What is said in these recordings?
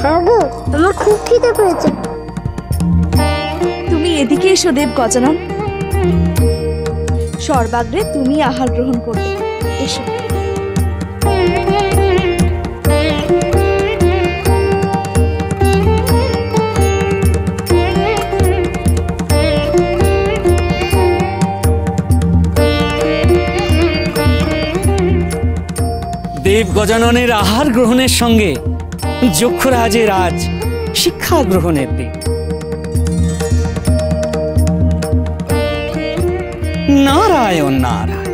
হ্যাঁ গো, আমার খুব খিদে পেয়েছে। তুমি এদিকে এসো দেব গজানন। সর্বাগ্রে তুমি আহার গ্রহণ করবে, এসো। দেব গজাননের আহার গ্রহণের সঙ্গে যক্ষরাজের আজ শিক্ষা গ্রহণের দিন। নারায়ণ নারায়ণ।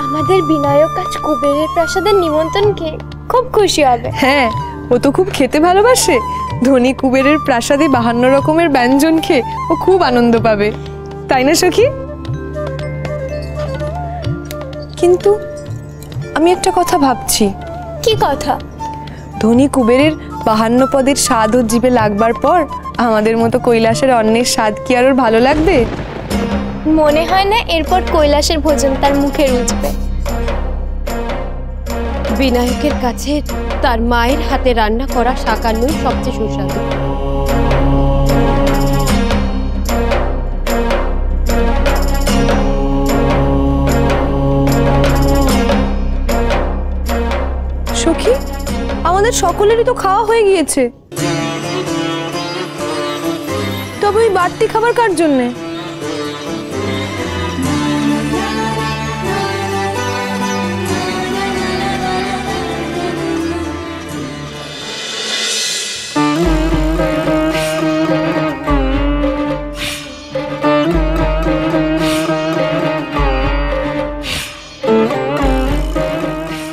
আমাদের বিনায়ক আজ কুবেরের প্রাসাদের নিমন্ত্রণ খেয়ে খুব খুশি হবে। হ্যাঁ, ও তো খুব খেতে ভালোবাসে। ধনী কুবেরের প্রাসাদে 52 রকমের ব্যঞ্জন খেয়ে ও খুব আনন্দ পাবে, তাই না সখী? কিন্তু আমি একটা কথা ভাবছি। কি কথা? ধনী কুবেরের 52 পদের স্বাদ ওর জিভে লাগবার পর আমাদের মতো কৈলাসের অন্নের স্বাদ কি আর ওর ভালো লাগবে? মনে হয় না এরপর কৈলাসের ভোজন তার মুখে রুচবে। বিনায়কের কাছে তার মায়ের হাতে রান্না করা শাকান্নই সবচেয়ে সুস্বাদু। সখী, আমাদের সকলেরই তো খাওয়া হয়ে গিয়েছে, তবে ওই বাড়তি খাবার কার জন্যে?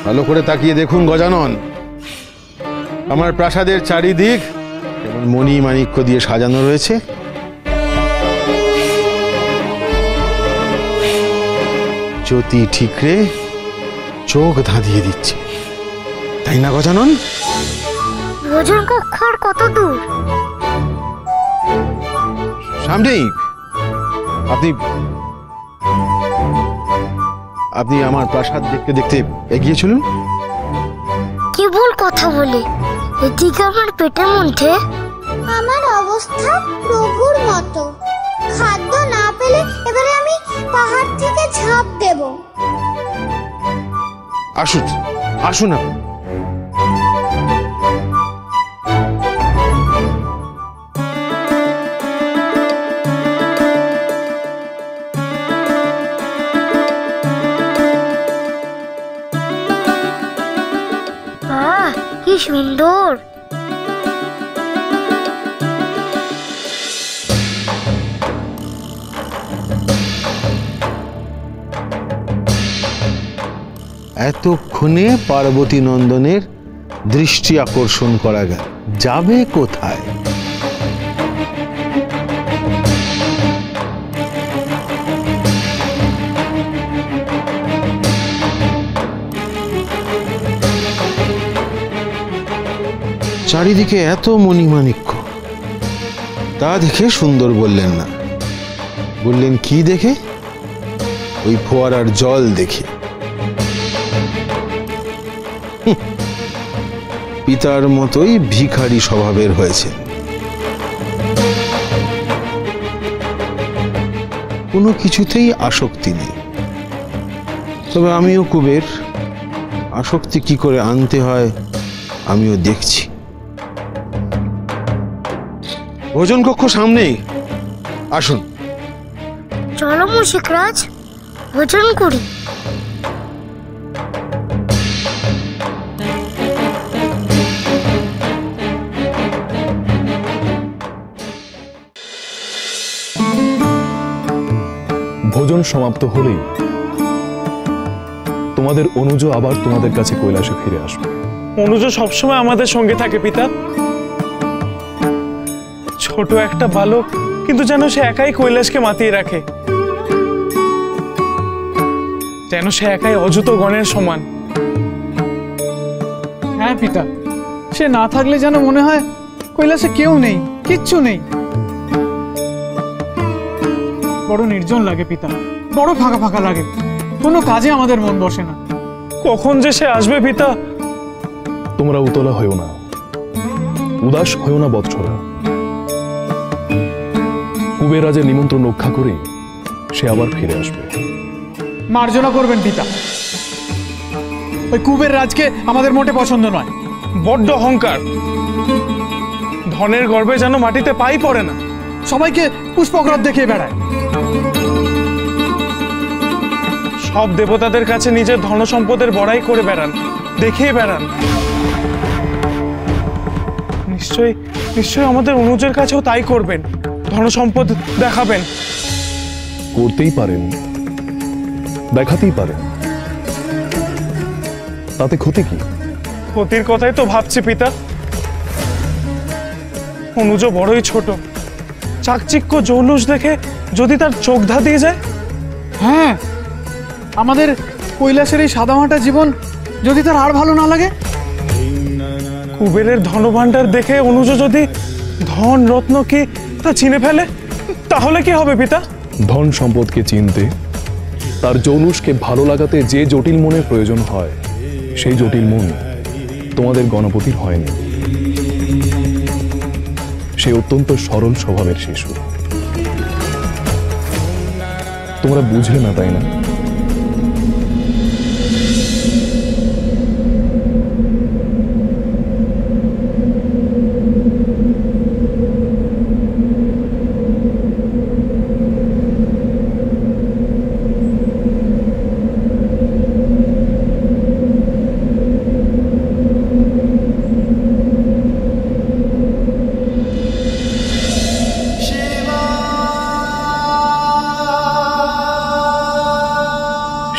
ভালো করে তাকিয়ে দেখুন গজানন, আমার প্রাসাদের চারিদিক কেমন মণি মাণিক্য দিয়ে সাজানো রয়েছে। জ্যোতি ঠিকরে চোখ ধাঁধিয়ে দিচ্ছে, তাই না গজানন? ভোজন কক্ষ আর কত দূর? সামনেই। আপনি আপনি আমার প্রাসাদ দেখতে দেখতে এগিয়ে চলুন। কেবল কথা বলে, এদিকে আমার পেটের মধ্যে আমার অবস্থা প্রভুর মতো। খাদ্য না পেলে এবারে আমি পাহাড় থেকে ঝাঁপ দেব। আসুন আসুন আপনি। কি সুন্দর! এতক্ষণে পার্বতী নন্দনের দৃষ্টি আকর্ষণ করা গেল, যাবে কোথায়? চারিদিকে এত মণিমাণিক্য, তা দেখে সুন্দর বললেন না, বললেন কি দেখে? ওই ফোয়ারার জল দেখে। পিতার মতোই ভিখারি স্বভাবের হয়েছে, কোনো কিছুতেই আসক্তি নেই। তবে আমিও কুবের, আসক্তি কি করে আনতে হয় আমিও দেখছি। ভোজন কক্ষ সামনেই, আসুন। চলো মুশিকরাজ, ভোজন করি। ভোজন সমাপ্ত হলেই তোমাদের অনুজ আবার তোমাদের কাছে কৈলাসে ফিরে আসবে। অনুজ সবসময় আমাদের সঙ্গে থাকে পিতা। ছোট একটা বালক, কিন্তু যেন সে একাই কৈলাসকে মাতিয়ে রাখে, যেন সে একাই অযুত গণের সমান। হ্যাঁ পিতা, সে না থাকলে যেন মনে হয় কৈলাসে কেউ নেই, কিচ্ছু নেই। বড় নির্জন লাগে পিতা, বড় ফাঁকা ফাঁকা লাগে, কোনো কাজে আমাদের মন বসে না। কখন যে সে আসবে পিতা? তোমরা উতলা হয়েও না, উদাস হয়েও না বৎসরা। কুবেরাজের নিমন্ত্রণ রক্ষা করে সে আবার ফিরে আসবে। মার্জনা করবেন পিতা, ওই কুবের রাজকে আমাদের মোটে পছন্দ নয়। বড্ড অহংকার, ধনের গর্বে যেন মাটিতে পাই পড়ে না। সবাইকে পুষ্পগ্রাত দেখিয়ে বেড়ায়। সব দেবতাদের কাছে নিজের ধন সম্পদের বড়াই করে বেড়ান, দেখিয়ে বেড়ান। নিশ্চয়ই নিশ্চয়ই আমাদের অনুজের কাছেও তাই করবেন, ধন সম্পদ দেখাবেন। করতেই পারেন, দেখাতেই পারেন, তাতে ক্ষতি কি? ক্ষতির কথাই তো ভাবছি পিতা। অনুজ বড়ই ছোট, চাকচিক্য জৌলুস দেখে যদি তার চোখ ধা দিয়ে যায়। হ্যাঁ, আমাদের কৈলাসের এই সাদামাটা জীবন যদি তার আর ভালো না লাগে। কুবেরের ধনভাণ্ডার দেখে অনুজ যদি ধন রত্ন কি তা চিনে ফেলে, তাহলে কি হবে পিতা? ধন সম্পদকে চিনতে, তার জৌলুসকে ভালো লাগাতে যে জটিল মনের প্রয়োজন হয়, সেই জটিল মন তোমাদের গণপতির হয়নি। সে অত্যন্ত সরল স্বভাবের শিশু। তোমরা বুঝলে না, তাই না?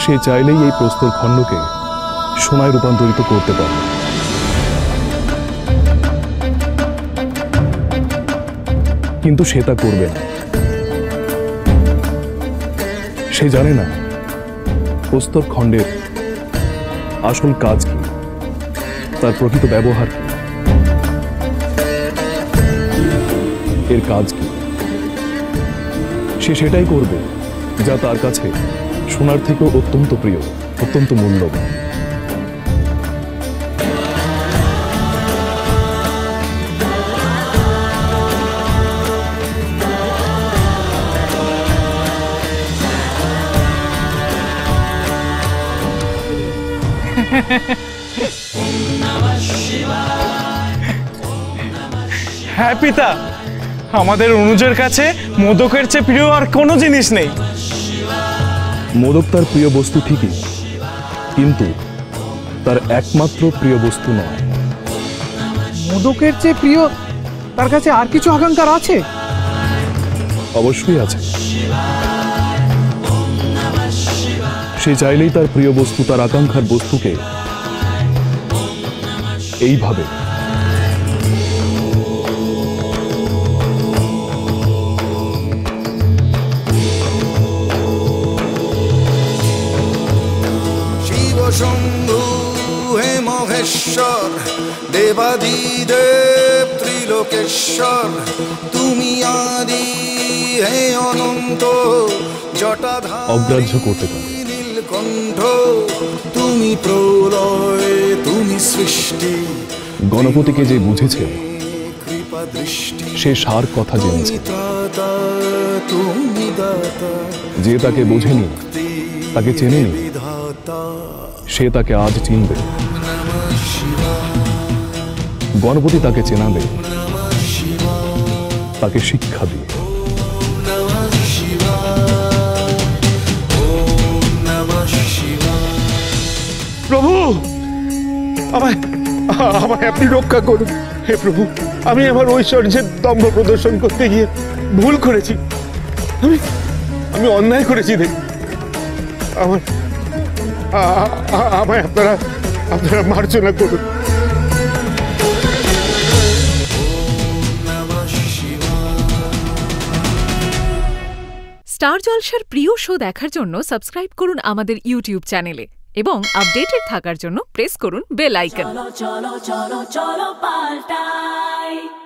সে চাইলেই এই প্রস্তর খণ্ডকে সোনায় রূপান্তরিত করতে পারে। কিন্তু সে তা করবে না। সে জানে না প্রস্তর খণ্ডের আসল কাজ কি, তার প্রকৃত ব্যবহার কি, এর কাজ কি। সে সেটাই করবে যা তার কাছে সোনার থেকেও অত্যন্ত প্রিয়, অত্যন্ত মূল্যবান। হ্যাঁ পিতা, আমাদের অনুজের কাছে মোদকের চেয়ে প্রিয় আর কোনো জিনিস নেই। মোদক তার প্রিয় বস্তু ঠিকই, কিন্তু তার একমাত্র প্রিয় বস্তু নয়। মোদকের চেয়ে প্রিয় তার কাছে আর কিছু আকাঙ্ক্ষার আছে? অবশ্যই আছে। সে চাইলেই তার প্রিয় বস্তু, তার আকাঙ্ক্ষার বস্তুকে এইভাবে শম্ভু হে মহেশ্বর, দেবাদিদেব ত্রিলোকেশ্বর, তুমি আদি হে অনন্ত, জটাধারী অগ্রাহ্য করতে পারে। নীলকণ্ঠ, তুমি প্রলয়, তুমি সৃষ্টি। গণপতিকে যে বুঝেছে সে সার কথা জেনেছে। যে তাকে বোঝেনি, তাকে চেনেনি, সে তাকে আজ চিনবে। গণপতি তাকে চেনাবে, তাকে শিক্ষা দিয়ে। প্রভু, আমায় আমায় আপনি রক্ষা করুন। হে প্রভু, আমি আমার ঐশ্বর্যের দম্ভ প্রদর্শন করতে গিয়ে ভুল করেছি। আমি অন্যায় করেছি। আমায় আপনারা মার্জনা করুন। স্টার জলসার প্রিয় শো দেখার জন্য সাবস্ক্রাইব করুন আমাদের ইউটিউব চ্যানেলে এবং আপডেটেড থাকার জন্য প্রেস করুন বেল আইকন। চলো চলো চলো চলো পাল্টাই।